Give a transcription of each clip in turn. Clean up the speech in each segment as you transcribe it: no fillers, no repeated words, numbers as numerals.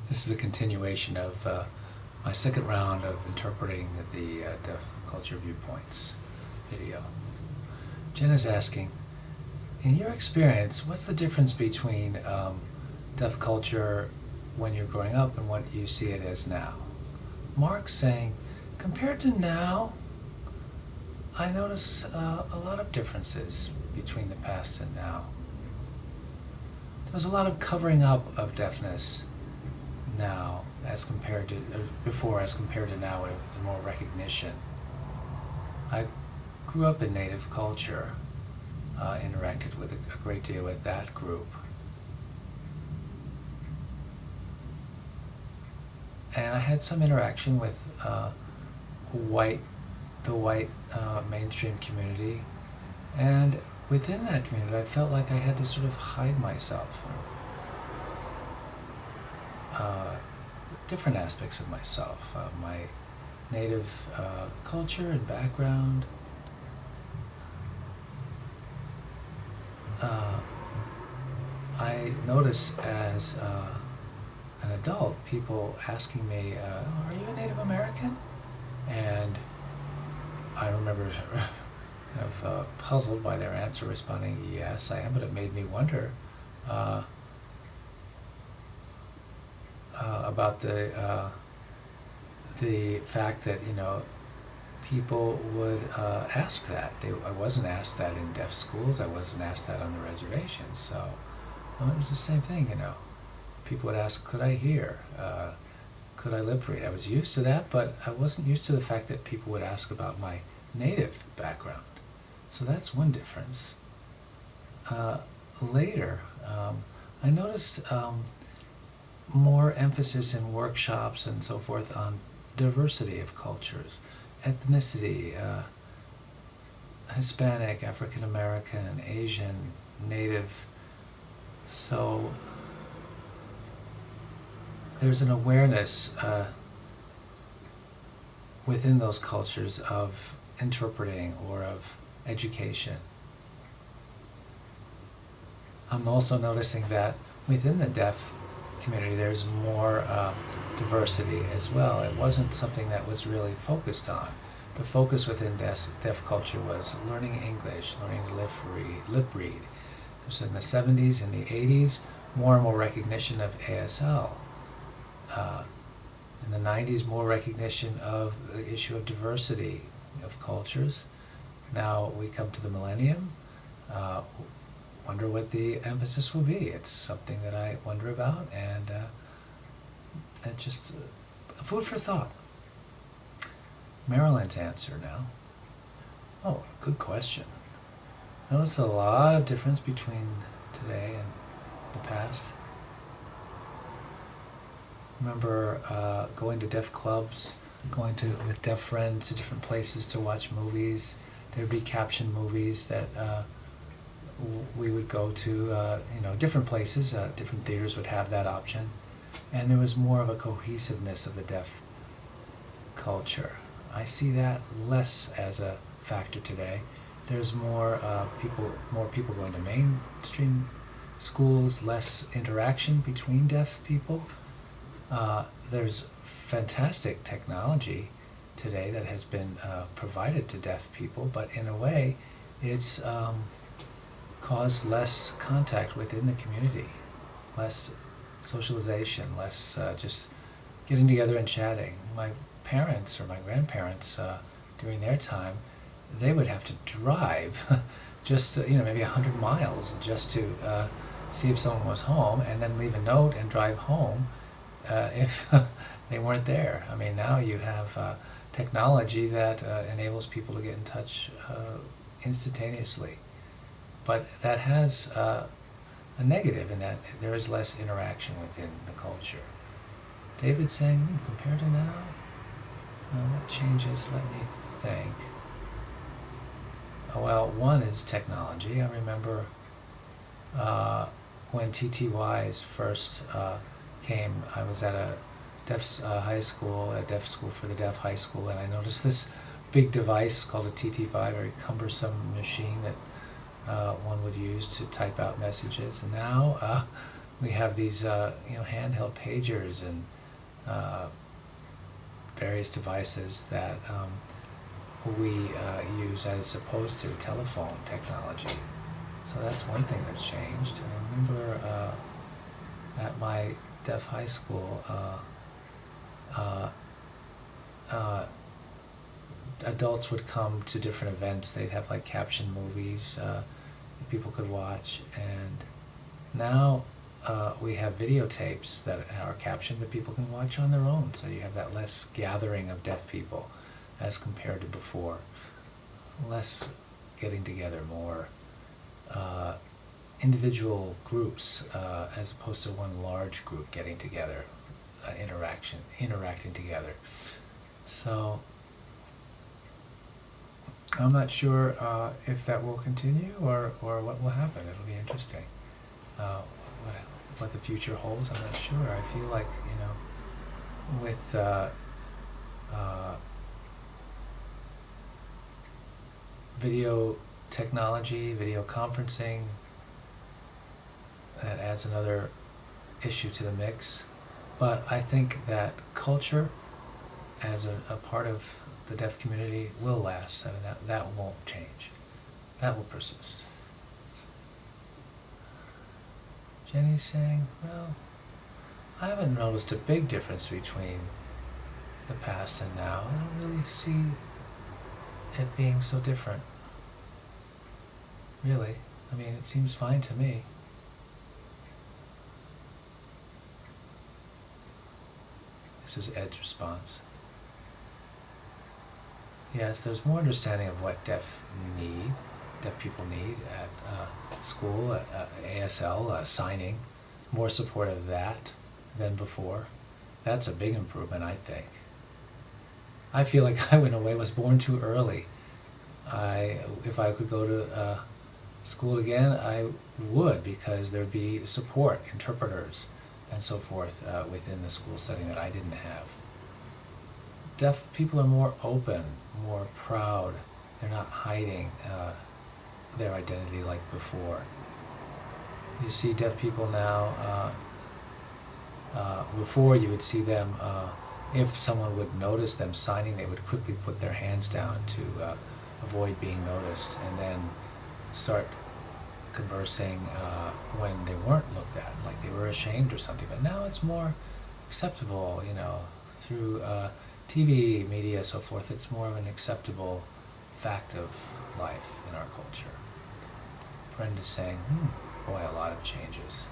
This is a continuation of my second round of interpreting the deaf culture viewpoints video. Jen is asking, in your experience, what's the difference between deaf culture when you're growing up and what you see it as now? Mark's saying, compared to now, I notice a lot of differences between the past and now. There's a lot of covering up of deafness now as compared to before, as compared to now, where there's more recognition. I grew up in Native culture, interacted with a great deal with that group. And I had some interaction with the white mainstream community, and within that community I felt like I had to sort of hide myself. Different aspects of myself, my native culture and background. I notice as an adult people asking me, are you a Native American? And I remember kind of puzzled by their answer, responding, yes, I am, but it made me wonder about the fact that, people would ask that. I wasn't asked that in deaf schools. I wasn't asked that on the reservations. So it was the same thing, People would ask, could I hear? Could I lip read? I was used to that, but I wasn't used to the fact that people would ask about my native background. So that's one difference. Later, I noticed more emphasis in workshops and so forth on diversity of cultures, ethnicity, Hispanic, African American, Asian, Native. So there's an awareness within those cultures of interpreting or of education. I'm also noticing that within the deaf community there's more diversity as well. It wasn't something that was really focused on. The focus within deaf culture was learning English, learning to lip read. There's in the 70s and the 80s more and more recognition of ASL. In the 90s, more recognition of the issue of diversity of cultures. Now we come to the millennium. Wonder what the emphasis will be. It's something that I wonder about, and just food for thought. Marilyn's answer now. Oh, good question. Notice a lot of difference between today and the past. Remember going to deaf clubs, going with deaf friends to different places to watch movies. There'd be captioned movies that we would go to, different places, different theaters would have that option. And there was more of a cohesiveness of the deaf culture. I see that less as a factor today. There's more people going to mainstream schools, less interaction between deaf people. There's fantastic technology today that has been provided to deaf people, but in a way it's caused less contact within the community, less socialization, less just getting together and chatting. My parents or my grandparents during their time, they would have to drive just maybe 100 miles just to see if someone was home, and then leave a note and drive home if they weren't there. I mean, now you have technology that enables people to get in touch instantaneously. But that has a negative in that there is less interaction within the culture. David's saying, compared to now, what changes? Let me think. Well, one is technology. I remember when TTYs first came, I was at a deaf high school, a deaf school for the deaf high school, and I noticed this big device called a TTY, very cumbersome machine that one would use to type out messages. And now we have these handheld pagers and various devices that we use as opposed to telephone technology. So that's one thing that's changed. I remember at my deaf high school, adults would come to different events. They'd have like captioned movies that people could watch, and now we have videotapes that are captioned that people can watch on their own. So you have that less gathering of deaf people as compared to before. Less getting together, more individual groups as opposed to one large group getting together, interacting together. So I'm not sure if that will continue or what will happen. It'll be interesting. What the future holds, I'm not sure. I feel like, with video technology, video conferencing, that adds another issue to the mix. But I think that culture as a part of the deaf community will last. I mean, that won't change. That will persist. Jenny's saying, well, I haven't noticed a big difference between the past and now. I don't really see it being so different. Really. I mean, it seems fine to me. This is Ed's response. Yes, there's more understanding of what deaf people need at school, at ASL, signing. More support of that than before. That's a big improvement, I think. I feel like I, in a way, was born too early. If I could go to school again, I would, because there'd be support, interpreters, and so forth within the school setting that I didn't have. Deaf people are more open, more proud. They're not hiding their identity like before. You see deaf people now, before you would see them, if someone would notice them signing, they would quickly put their hands down to avoid being noticed, and then start conversing when they weren't looked at, like they were ashamed or something. But now it's more acceptable, through TV, media, so forth. It's more of an acceptable fact of life in our culture. Brenda's saying, boy, a lot of changes.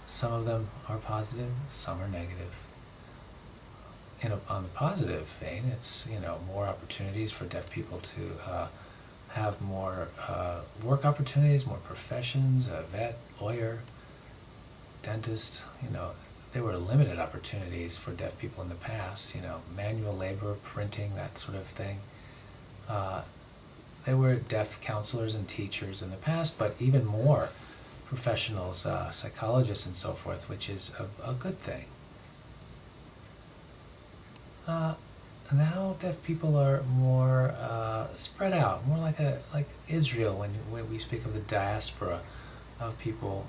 Some of them are positive, some are negative. On the positive vein, it's more opportunities for deaf people to have more work opportunities, more professions, a vet, lawyer, dentist. There were limited opportunities for deaf people in the past, manual labor, printing, that sort of thing. There were deaf counselors and teachers in the past, but even more professionals, psychologists and so forth, which is a good thing. Now deaf people are more spread out, more like Israel when we speak of the diaspora of people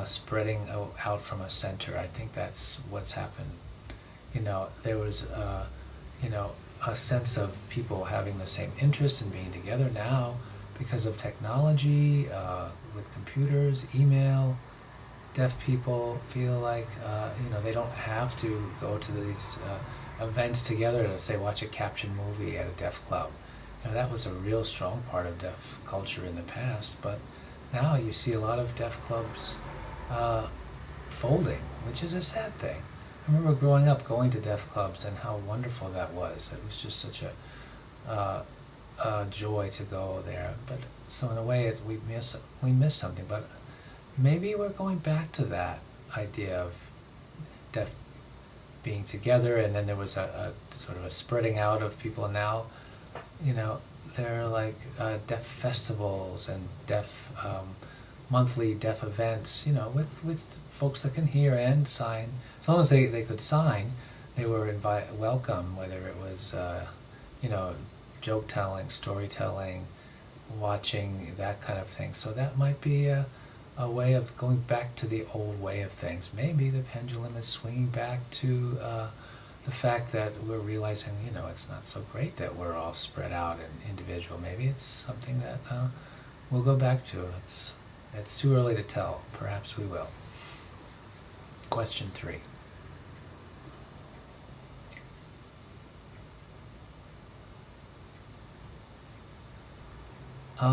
spreading out from a center. I think that's what's happened. There was a sense of people having the same interest in being together. Now, because of technology, with computers, email, deaf people feel like they don't have to go to these events together to, say, watch a captioned movie at a deaf club. That was a real strong part of deaf culture in the past, but now you see a lot of deaf clubs folding, which is a sad thing. I remember growing up going to deaf clubs and how wonderful that was. It was just such a joy to go there. But so in a way, we miss something. But maybe we're going back to that idea of deaf being together, and then there was a sort of a spreading out of people. And now, there are like deaf festivals and deaf monthly deaf events, with folks that can hear and sign. As long as they could sign, they were welcome, whether it was joke telling, storytelling, watching, that kind of thing. So that might be a way of going back to the old way of things. Maybe the pendulum is swinging back to the fact that we're realizing, it's not so great that we're all spread out and individual. Maybe it's something that we'll go back to. It's too early to tell. Perhaps we will. Question 3.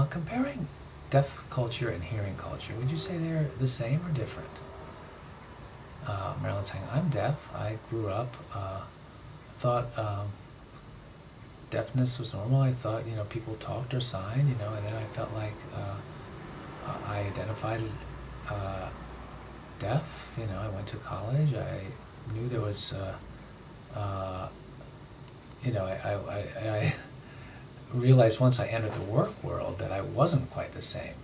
Comparing deaf culture and hearing culture, would you say they're the same or different? Marilyn's saying, I'm deaf. I grew up, thought deafness was normal. I thought, people talked or signed, and then I felt like I identified deaf. I went to college. I knew there was, I realized once I entered the work world that I wasn't quite the same.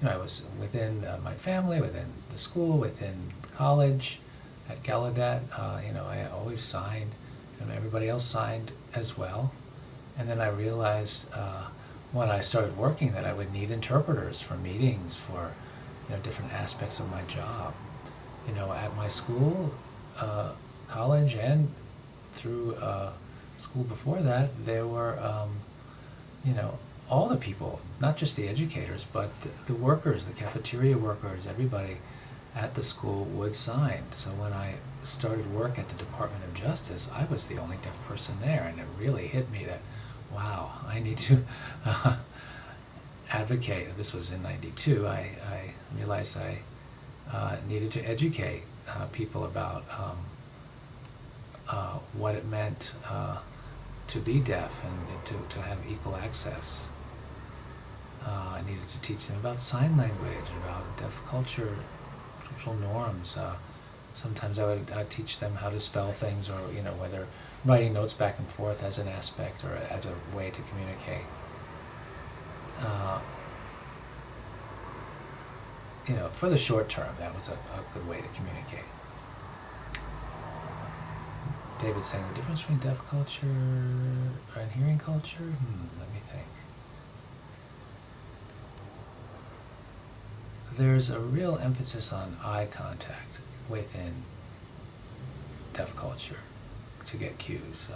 I was within my family, within the school, within college, at Gallaudet. I always signed, and everybody else signed as well. And then I realized when I started working that I would need interpreters for meetings, for different aspects of my job. At my school, college, and through school before that, there were all the people, not just the educators, but the workers, the cafeteria workers, everybody at the school would sign. So when I started work at the Department of Justice, I was the only deaf person there, and it really hit me that, wow, I need to advocate. This was in '92. I realized I needed to educate people about what it meant to be deaf and to have equal access. I needed to teach them about sign language, about deaf culture, social norms. Sometimes I would teach them how to spell things, or whether writing notes back and forth as an aspect or as a way to communicate. For the short term, that was a good way to communicate. David's saying the difference between deaf culture and hearing culture? Let me think. There's a real emphasis on eye contact within deaf culture to get cues.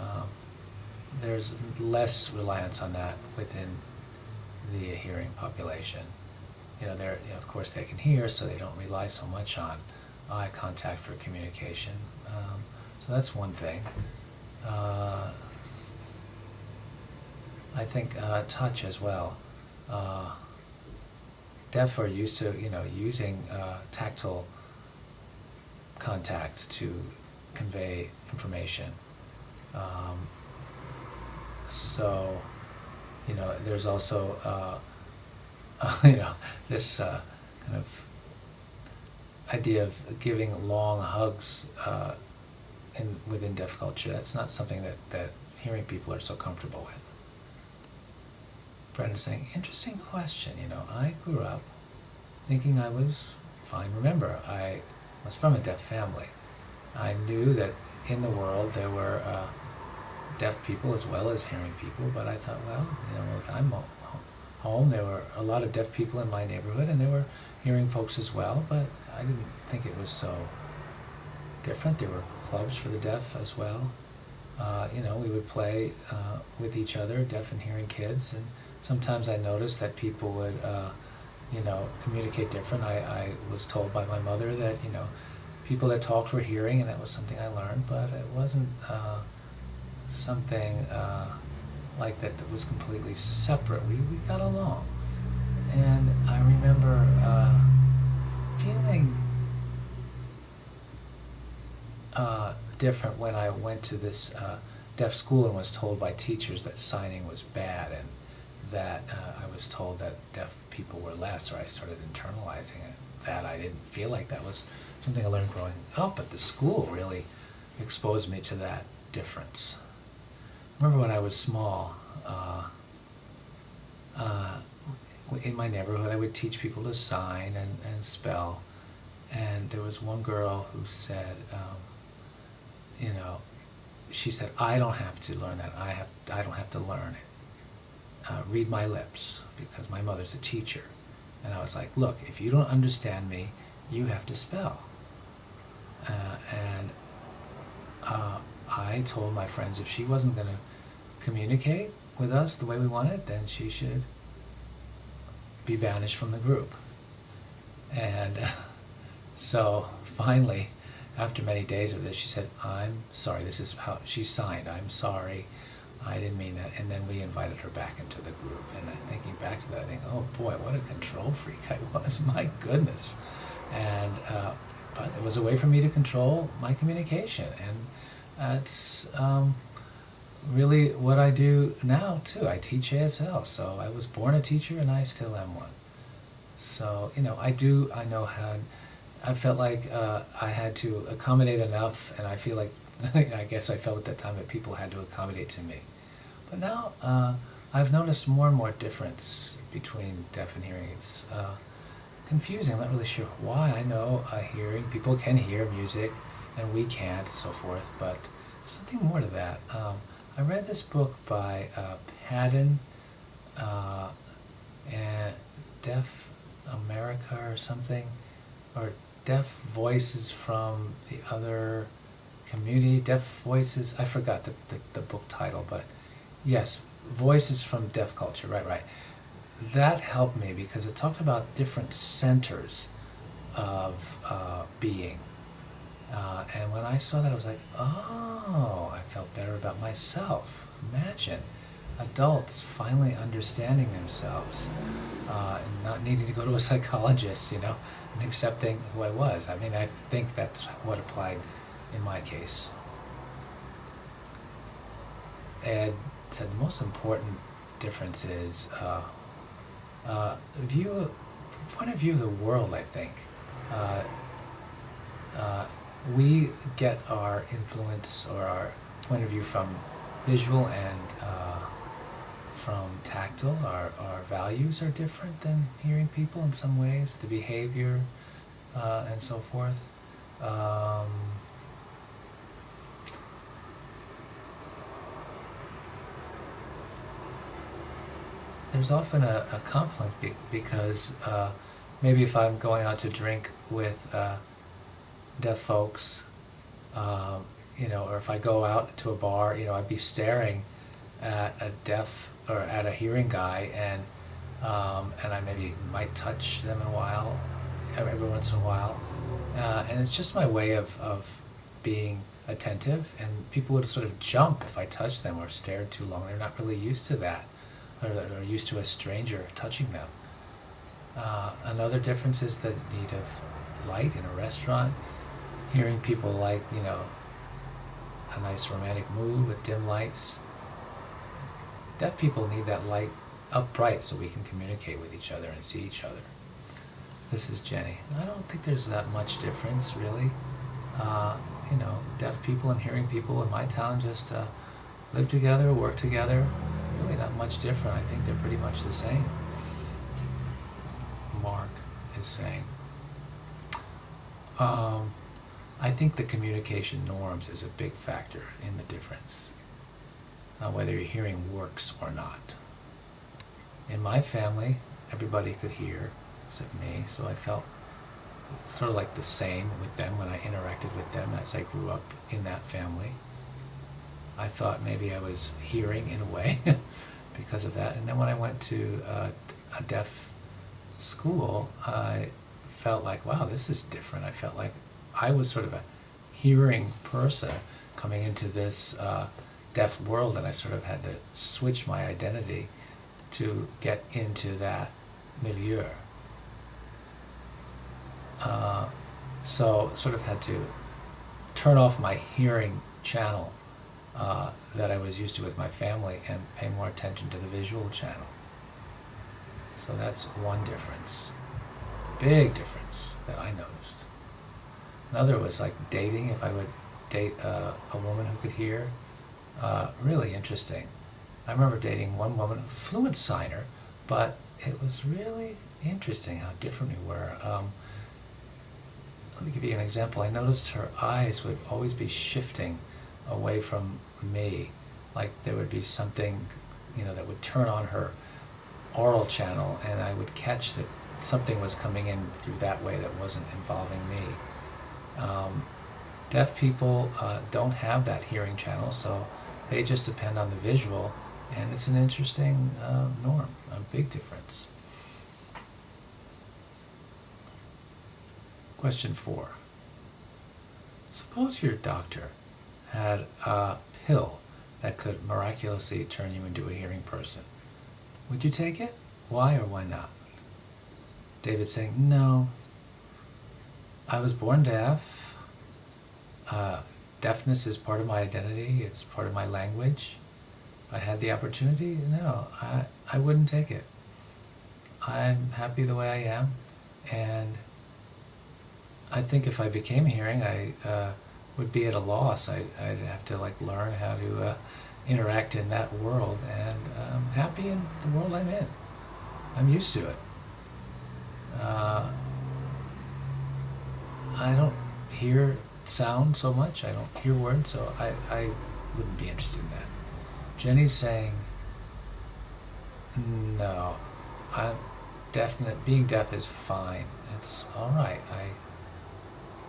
There's less reliance on that within the hearing population. Of course they can hear, so they don't rely so much on eye contact for communication. So that's one thing. I think touch as well. Deaf are used to using tactile contact to convey information. So there's also this kind of idea of giving long hugs within deaf culture. That's not something that hearing people are so comfortable with. Brenda's saying, interesting question. I grew up thinking I was fine. Remember, I was from a deaf family. I knew that in the world there were deaf people as well as hearing people, but I thought, well, if I'm home, there were a lot of deaf people in my neighborhood, and there were hearing folks as well, but I didn't think it was so different. There were clubs for the deaf as well. We would play with each other, deaf and hearing kids, and sometimes I noticed that people would, communicate different. I was told by my mother that, people that talked were hearing, and that was something I learned, but it wasn't something like that was completely separate. We got along. And I remember feeling different when I went to this deaf school and was told by teachers that signing was bad, and that I was told that deaf people were less, or I started internalizing it. That I didn't feel like that was something I learned growing up, but the school really exposed me to that difference. I remember when I was small, in my neighborhood I would teach people to sign and spell, and there was one girl who said, she said, I don't have to learn that, I don't have to learn it. Read my lips, because my mother's a teacher. And I was like, look, if you don't understand me, you have to spell. And I told my friends if she wasn't going to communicate with us the way we wanted, then she should be banished from the group. And so finally, after many days of this, she said, I'm sorry. This is how she signed. I'm sorry. I didn't mean that. And then we invited her back into the group. And thinking back to that, I think, oh boy, what a control freak I was. My goodness. And but it was a way for me to control my communication. And that's really what I do now too. I teach ASL. So I was born a teacher and I still am one. So, you know, I felt like I had to accommodate enough, and I feel like, I guess I felt at that time that people had to accommodate to me. But now I've noticed more and more difference between deaf and hearing. It's confusing. I'm not really sure why. I know hearing, people can hear music and we can't, so forth, but there's something more to that. I read this book by Haddon, and Deaf America or something, or Deaf Voices from the Other Community, Deaf Voices, I forgot the book title, but yes, Voices from Deaf Culture, right. That helped me because it talked about different centers of being. And when I saw that, I was like, oh, I felt better about myself. Imagine adults finally understanding themselves and not needing to go to a psychologist, and accepting who I was. I mean, I think that's what applied in my case. Ed said the most important difference is point of view of the world, I think. We get our influence or our point of view from visual and from tactile. Our values are different than hearing people in some ways, the behavior and so forth. There's often a conflict because maybe if I'm going out to drink with deaf folks, or if I go out to a bar, I'd be staring at a deaf or at a hearing guy, and I maybe might touch them every once in a while, and it's just my way of being attentive, and people would sort of jump if I touched them or stared too long. They're not really used to that, or they're used to a stranger touching them. Another difference is the need of light in a restaurant. Hearing people like, a nice romantic mood with dim lights. Deaf people need that light up bright so we can communicate with each other and see each other. This is Jenny. I don't think there's that much difference, really. Deaf people and hearing people in my town just live together, work together. Really not much different. I think they're pretty much the same. Mark is saying. I think the communication norms is a big factor in the difference, whether your hearing works or not. In my family, everybody could hear except me, so I felt sort of like the same with them when I interacted with them as I grew up in that family. I thought maybe I was hearing in a way because of that. And then when I went to a deaf school, I felt like, wow, this is different. I felt like I was sort of a hearing person coming into this deaf world, and I sort of had to switch my identity to get into that milieu. So sort of had to turn off my hearing channel that I was used to with my family and pay more attention to the visual channel. So that's one difference, big difference that I noticed. Another was like dating. If I would date a woman who could hear, really interesting. I remember dating one woman, fluent signer, but it was really interesting how different we were. Let me give you an example. I noticed her eyes would always be shifting away from me, like there would be something, that would turn on her oral channel, and I would catch that something was coming in through that way that wasn't involving me. Deaf people don't have that hearing channel, so they just depend on the visual, and it's an interesting norm, a big difference. Question 4. Suppose your doctor had a pill that could miraculously turn you into a hearing person. Would you take it? Why or why not? David's saying, no. I was born deaf. Deafness is part of my identity. It's part of my language. If I had the opportunity, no, I wouldn't take it. I'm happy the way I am, and I think if I became hearing, I would be at a loss. I'd have to learn how to interact in that world, and I'm happy in the world I'm in. I'm used to it. I don't hear sound so much. I don't hear words, so I wouldn't be interested in that. Jenny's saying, no, I'm definite. Being deaf is fine. It's all right.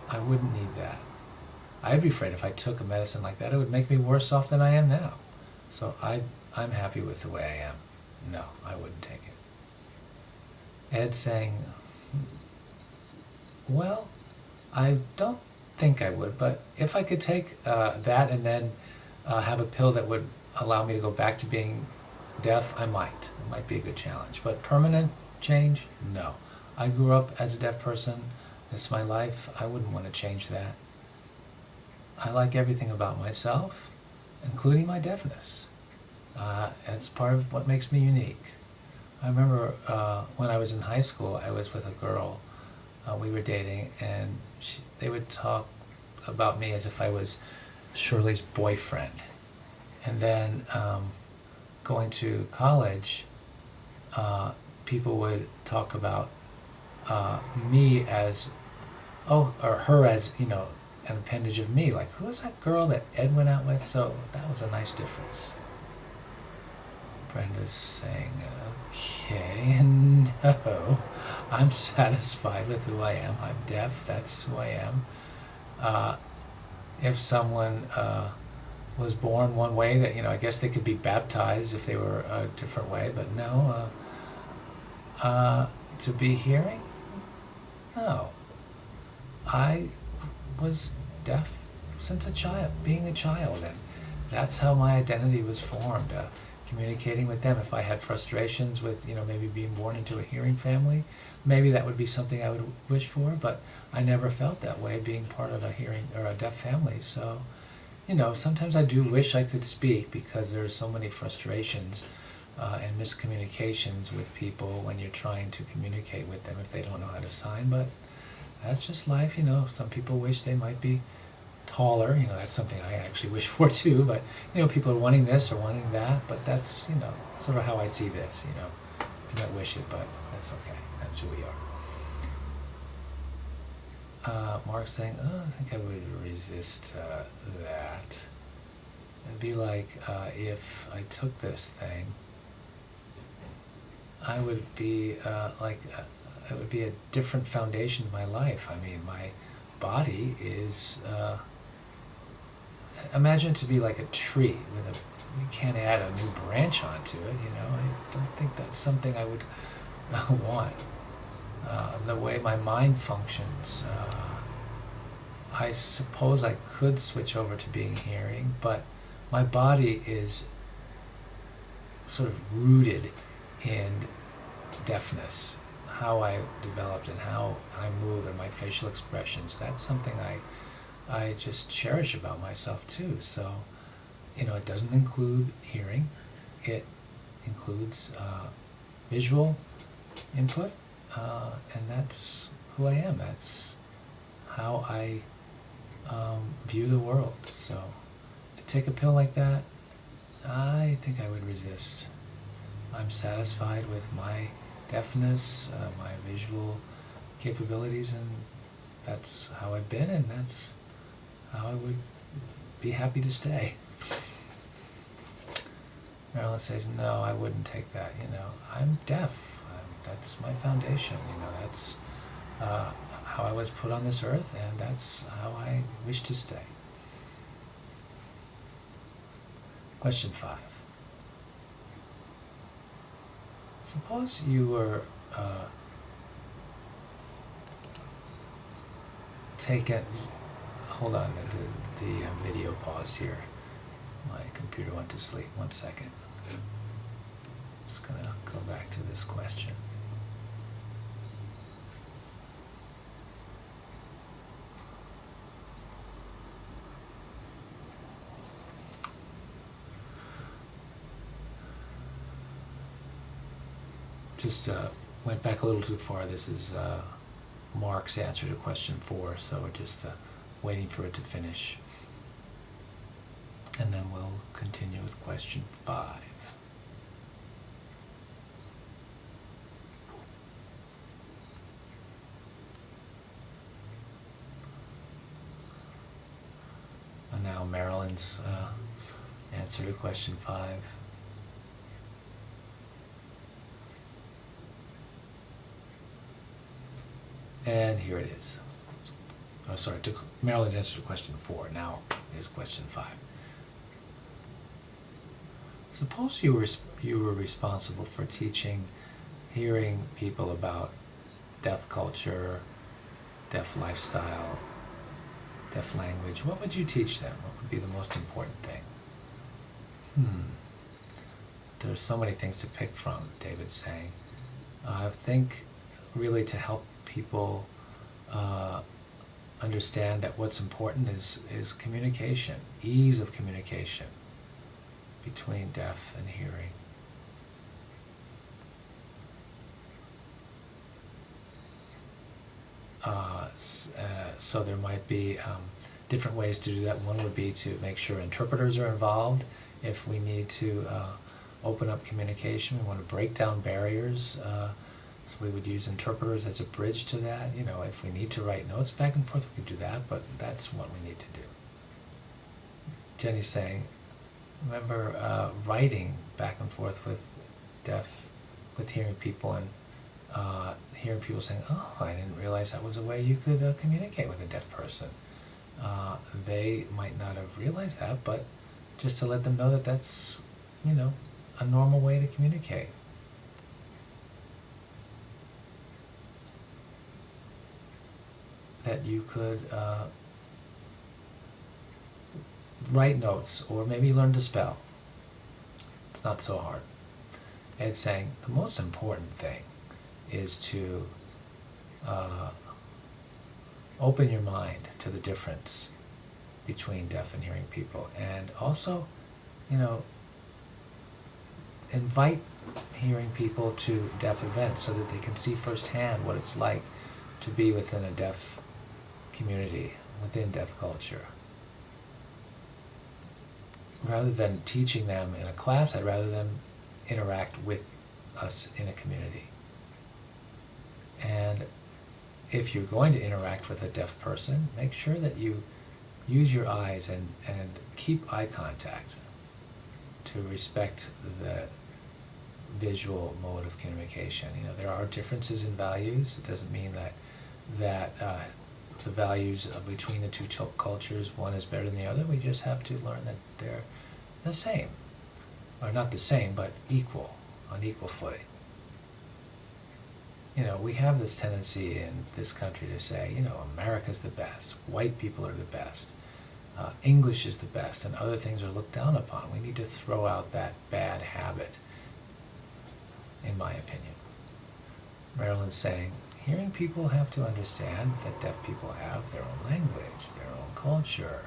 I wouldn't need that. I'd be afraid if I took a medicine like that, it would make me worse off than I am now. So I'm happy with the way I am. No, I wouldn't take it. Ed's saying, well, I don't think I would, but if I could take that and then have a pill that would allow me to go back to being deaf, I might. It might be a good challenge. But permanent change? No. I grew up as a deaf person. It's my life. I wouldn't want to change that. I like everything about myself, including my deafness. It's part of what makes me unique. I remember when I was in high school, I was with a girl. We were dating, and they would talk about me as if I was Shirley's boyfriend. And then going to college, people would talk about me as, or her as, an appendage of me. Like, who was that girl that Ed went out with? So that was a nice difference. Brenda's saying, okay, no, I'm satisfied with who I am. I'm deaf, that's who I am. If someone was born one way, that, I guess they could be baptized if they were a different way, but no, to be hearing? No. I was deaf since being a child, and that's how my identity was formed. Communicating with them. If I had frustrations with, maybe being born into a hearing family, maybe that would be something I would wish for, but I never felt that way being part of a hearing or a deaf family. So, sometimes I do wish I could speak because there are so many frustrations and miscommunications with people when you're trying to communicate with them if they don't know how to sign, but that's just life. Some people wish they might be taller, that's something I actually wish for too, but people are wanting this or wanting that, but that's sort of how I see this. I might wish it, but that's okay. That's who we are. Mark's saying, I think I would resist that. It'd be like if I took this thing, I would be it would be a different foundation in my life. I mean, my body is imagine it to be like a tree with you can't add a new branch onto it. I don't think that's something I would want. The way my mind functions, I suppose I could switch over to being hearing, but my body is sort of rooted in deafness. How I developed and how I move and my facial expressions, that's something I just cherish about myself too. So, it doesn't include hearing. It includes visual input, and that's who I am. That's how I view the world. So, to take a pill like that, I think I would resist. I'm satisfied with my deafness, my visual capabilities, and that's how I've been, and that's how I would be happy to stay. Marilyn says, no, I wouldn't take that. I'm deaf. that's my foundation. That's how I was put on this earth, and that's how I wish to stay. Question 5. Suppose you were hold on, the video paused here. My computer went to sleep. 1 second. Just gonna go back to this question. Just went back a little too far. This is Mark's answer to question 4, so we're just waiting for it to finish. And then we'll continue with question 5. And now Marilyn's answer to question 5. And here it is. Oh, sorry, Marilyn's answer to question 4. Now is question 5. Suppose you were responsible for teaching hearing people about deaf culture, deaf lifestyle, deaf language. What would you teach them? What would be the most important thing? There's so many things to pick from, David's saying. I think really to help people understand that what's important is communication, ease of communication between deaf and hearing. So there might be different ways to do that. One would be to make sure interpreters are involved. If we need to open up communication, we want to break down barriers. So we would use interpreters as a bridge to that. If we need to write notes back and forth, we could do that, but that's what we need to do. Jenny's saying, remember writing back and forth with hearing people, and hearing people saying, oh, I didn't realize that was a way you could communicate with a deaf person. They might not have realized that, but just to let them know that that's, a normal way to communicate. That you could write notes, or maybe learn to spell. It's not so hard. Ed's saying the most important thing is to open your mind to the difference between deaf and hearing people, and also, invite hearing people to deaf events so that they can see firsthand what it's like to be within a deaf community, within deaf culture. Rather than teaching them in a class, I'd rather them interact with us in a community. And if you're going to interact with a deaf person, make sure that you use your eyes and keep eye contact to respect the visual mode of communication. There are differences in values. It doesn't mean that the values between the two cultures, one is better than the other. We just have to learn that they're the same. Or not the same, but equal, on equal footing. We have this tendency in this country to say, America's the best, white people are the best, English is the best, and other things are looked down upon. We need to throw out that bad habit, in my opinion. Marilyn's saying, hearing people have to understand that deaf people have their own language, their own culture.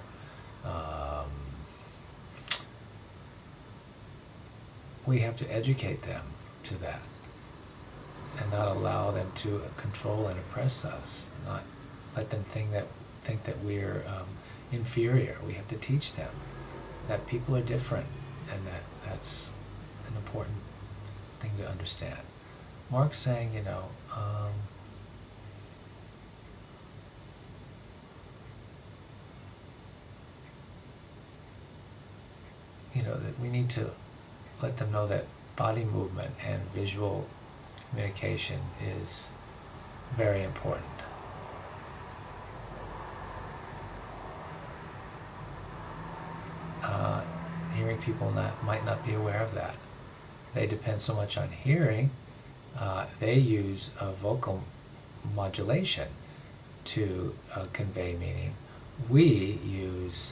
We have to educate them to that, and not allow them to control and oppress us, not let them think that we're inferior. We have to teach them that people are different, and that's an important thing to understand. Mark's saying, that we need to let them know that body movement and visual communication is very important. Hearing people might not be aware of that. They depend so much on hearing, they use vocal modulation to convey meaning. We use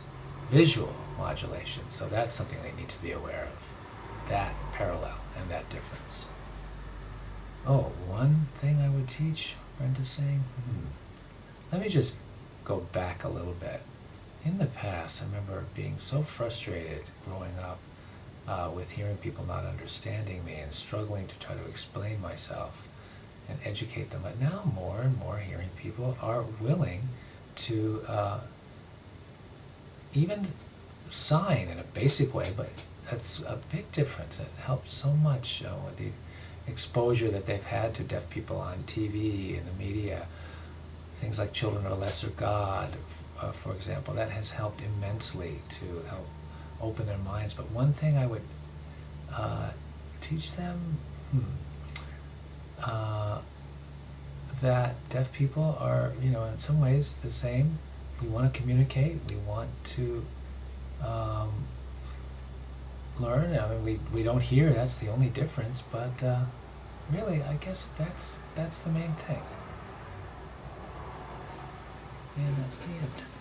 visual modulation, so that's something they need to be aware of, that parallel and that difference. Oh, one thing I would teach, Brenda's saying? Let me just go back a little bit. In the past, I remember being so frustrated growing up with hearing people not understanding me and struggling to try to explain myself and educate them. But now more and more hearing people are willing to even sign in a basic way, but that's a big difference. It helps so much with the exposure that they've had to deaf people on TV and the media. Things like Children of a Lesser God, for example, that has helped immensely to help open their minds. But one thing I would teach them, that deaf people are, in some ways the same. We want to communicate. We want to learn. I mean, we don't hear. That's the only difference. But really, I guess that's the main thing. And that's the end.